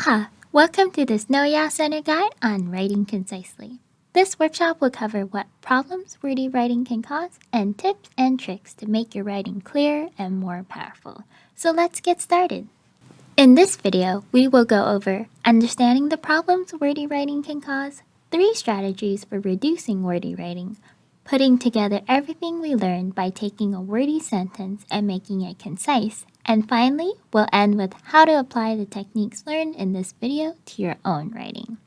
Aloha! Welcome to this Noya Center guide on writing concisely. This workshop will cover what problems wordy writing can cause and tips and tricks to make your writing clearer and more powerful. So let's get started. In this video, we will go over understanding the problems wordy writing can cause, 3 strategies for reducing wordy writing, putting together everything we learned by taking a wordy sentence and making it concise, and finally, we'll end with how to apply the techniques learned in this video to your own writing.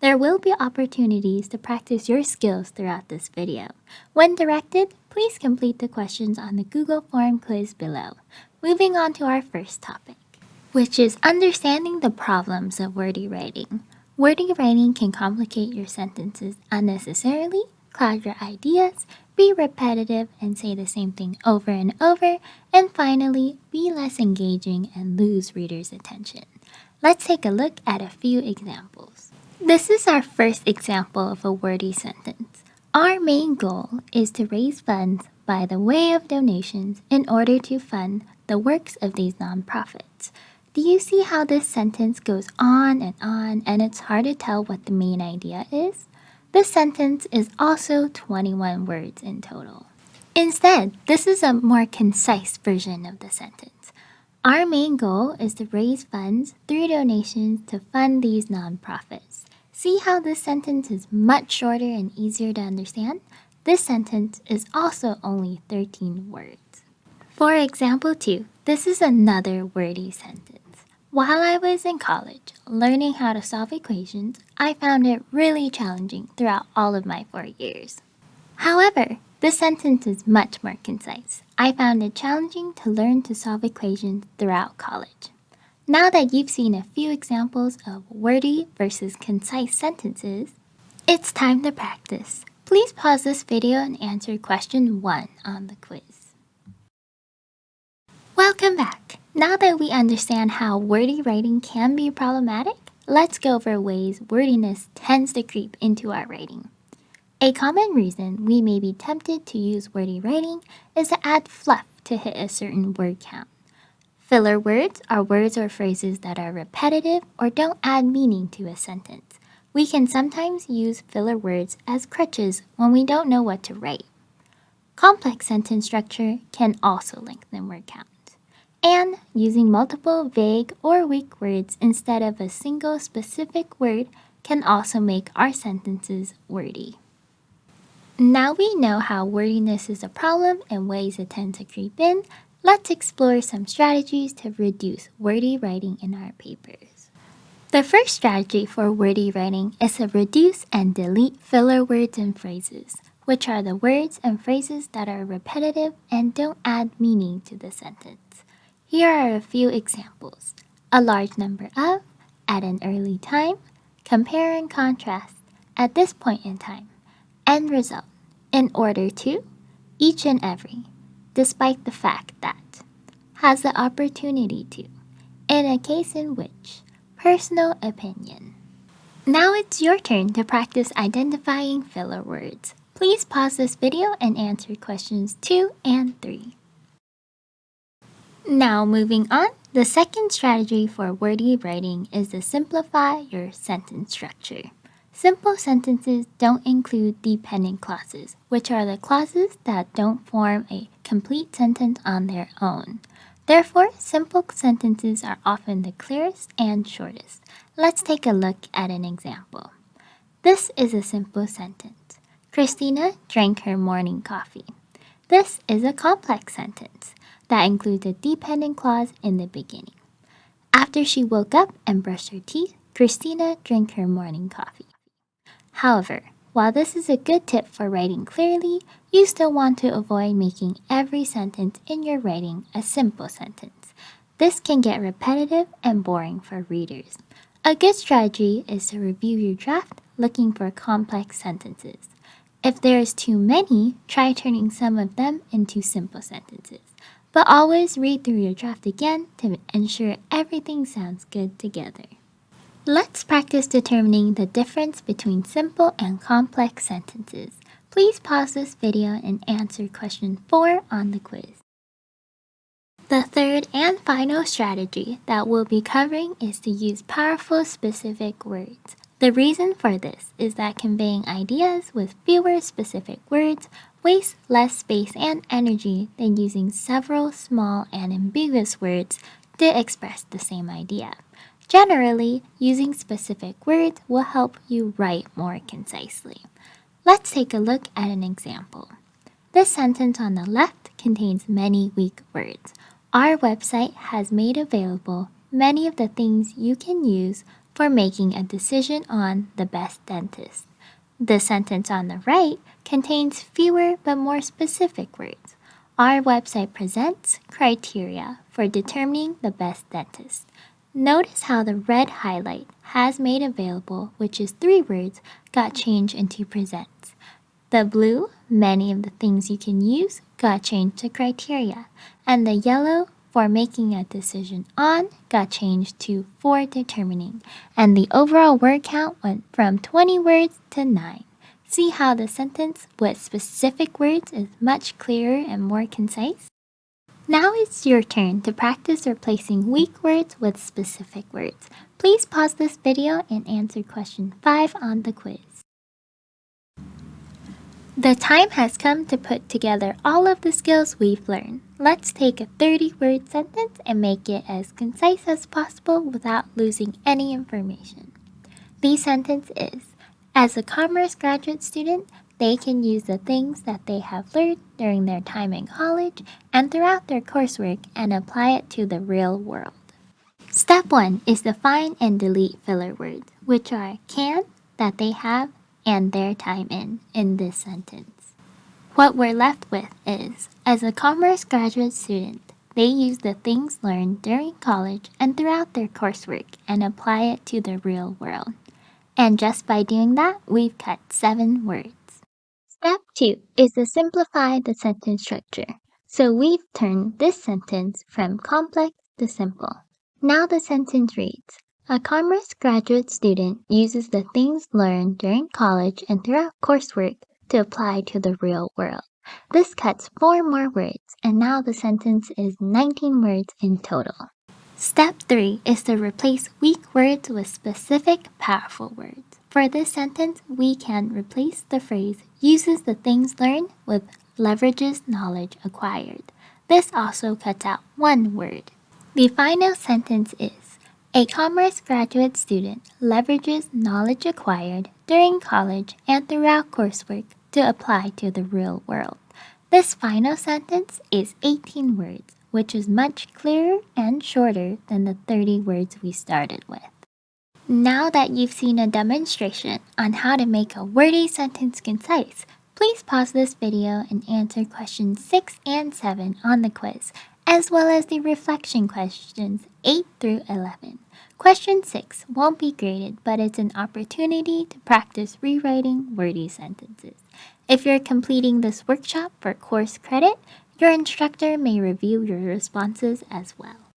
There will be opportunities to practice your skills throughout this video. When directed, please complete the questions on the Google form quiz below. Moving on to our first topic, which is understanding the problems of wordy writing. Wordy writing can complicate your sentences unnecessarily, cloud your ideas, be repetitive and say the same thing over and over, and finally, be less engaging and lose readers' attention. Let's take a look at a few examples. This is our first example of a wordy sentence. Our main goal is to raise funds by the way of donations in order to fund the works of these nonprofits. Do you see how this sentence goes on and it's hard to tell what the main idea is? This sentence is also 21 words in total. Instead, this is a more concise version of the sentence. Our main goal is to raise funds through donations to fund these nonprofits. See how this sentence is much shorter and easier to understand? This sentence is also only 13 words. For example 2, this is another wordy sentence. While I was in college, learning how to solve equations, I found it really challenging throughout all of my 4 years. However, this sentence is much more concise. I found it challenging to learn to solve equations throughout college. Now that you've seen a few examples of wordy versus concise sentences, it's time to practice. Please pause this video and answer question 1 on the quiz. Welcome back! Now that we understand how wordy writing can be problematic, let's go over ways wordiness tends to creep into our writing. A common reason we may be tempted to use wordy writing is to add fluff to hit a certain word count. Filler words are words or phrases that are repetitive or don't add meaning to a sentence. We can sometimes use filler words as crutches when we don't know what to write. Complex sentence structure can also lengthen word count. And using multiple vague or weak words instead of a single specific word can also make our sentences wordy. Now we know how wordiness is a problem and ways it tends to creep in, let's explore some strategies to reduce wordy writing in our papers. The first strategy for wordy writing is to reduce and delete filler words and phrases, which are the words and phrases that are repetitive and don't add meaning to the sentence. Here are a few examples. A large number of, at an early time, compare and contrast, at this point in time, end result, in order to, each and every, despite the fact that, has the opportunity to, in a case in which, personal opinion. Now it's your turn to practice identifying filler words. Please pause this video and answer questions 2 and 3. Now moving on, the second strategy for wordy writing is to simplify your sentence structure. Simple sentences don't include dependent clauses, which are the clauses that don't form a complete sentence on their own. Therefore, simple sentences are often the clearest and shortest. Let's take a look at an example. This is a simple sentence. Christina drank her morning coffee. This is a complex sentence that includes a dependent clause in the beginning. After she woke up and brushed her teeth, Christina drank her morning coffee. However, while this is a good tip for writing clearly, you still want to avoid making every sentence in your writing a simple sentence. This can get repetitive and boring for readers. A good strategy is to review your draft looking for complex sentences. If there is too many, try turning some of them into simple sentences. But always read through your draft again to ensure everything sounds good together. Let's practice determining the difference between simple and complex sentences. Please pause this video and answer question 4 on the quiz. The third and final strategy that we'll be covering is to use powerful specific words. The reason for this is that conveying ideas with fewer specific words wastes less space and energy than using several small and ambiguous words to express the same idea. Generally, using specific words will help you write more concisely. Let's take a look at an example. This sentence on the left contains many weak words. Our website has made available many of the things you can use for making a decision on the best dentist. The sentence on the right contains fewer but more specific words. Our website presents criteria for determining the best dentist. Notice how the red highlight has made available, which is 3 words, got changed into presents. The blue, many of the things you can use, got changed to criteria, and the yellow, for making a decision on, got changed to for determining, and the overall word count went from 20 words to 9. See how the sentence with specific words is much clearer and more concise? Now it's your turn to practice replacing weak words with specific words. Please pause this video and answer question 5 on the quiz. The time has come to put together all of the skills we've learned. Let's take a 30-word sentence and make it as concise as possible without losing any information. The sentence is, as a commerce graduate student, they can use the things that they have learned during their time in college and throughout their coursework and apply it to the real world. Step 1 is to find and delete filler words, which are can, that they have, and their time in this sentence. What we're left with is, as a commerce graduate student, they use the things learned during college and throughout their coursework and apply it to the real world. And just by doing that, we've cut 7 words. Step 2 is to simplify the sentence structure. So we've turned this sentence from complex to simple. Now the sentence reads, a commerce graduate student uses the things learned during college and throughout coursework to apply to the real world. This cuts 4 more words, and now the sentence is 19 words in total. Step 3 is to replace weak words with specific, powerful words. For this sentence, we can replace the phrase uses the things learned with leverages knowledge acquired. This also cuts out 1 word. The final sentence is, a commerce graduate student leverages knowledge acquired during college and throughout coursework to apply to the real world. This final sentence is 18 words, which is much clearer and shorter than the 30 words we started with. Now that you've seen a demonstration on how to make a wordy sentence concise, please pause this video and answer questions 6 and 7 on the quiz, as well as the reflection questions 8 through 11. Question 6 won't be graded, but it's an opportunity to practice rewriting wordy sentences. If you're completing this workshop for course credit, your instructor may review your responses as well.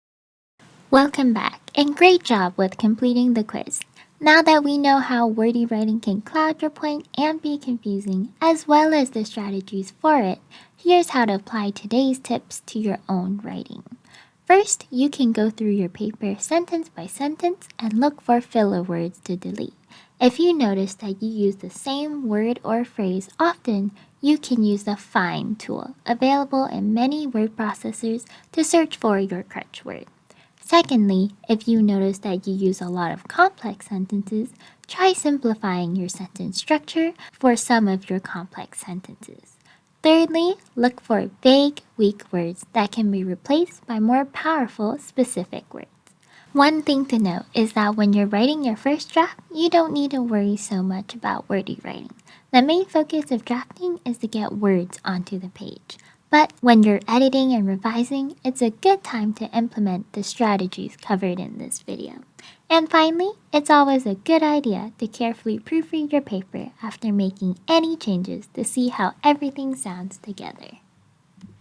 Welcome back, and great job with completing the quiz. Now that we know how wordy writing can cloud your point and be confusing, as well as the strategies for it, here's how to apply today's tips to your own writing. First, you can go through your paper sentence by sentence and look for filler words to delete. If you notice that you use the same word or phrase often, you can use the Find tool, available in many word processors, to search for your crutch word. Secondly, if you notice that you use a lot of complex sentences, try simplifying your sentence structure for some of your complex sentences. Thirdly, look for vague, weak words that can be replaced by more powerful, specific words. One thing to note is that when you're writing your first draft, you don't need to worry so much about wordy writing. The main focus of drafting is to get words onto the page. But when you're editing and revising, it's a good time to implement the strategies covered in this video. And finally, it's always a good idea to carefully proofread your paper after making any changes to see how everything sounds together.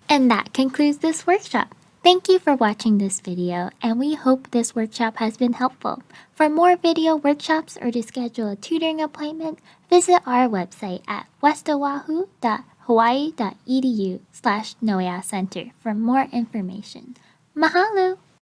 And that concludes this workshop. Thank you for watching this video, and we hope this workshop has been helpful. For more video workshops or to schedule a tutoring appointment, visit our website at westoahu.hawaii.edu/noya center for more information. Mahalo!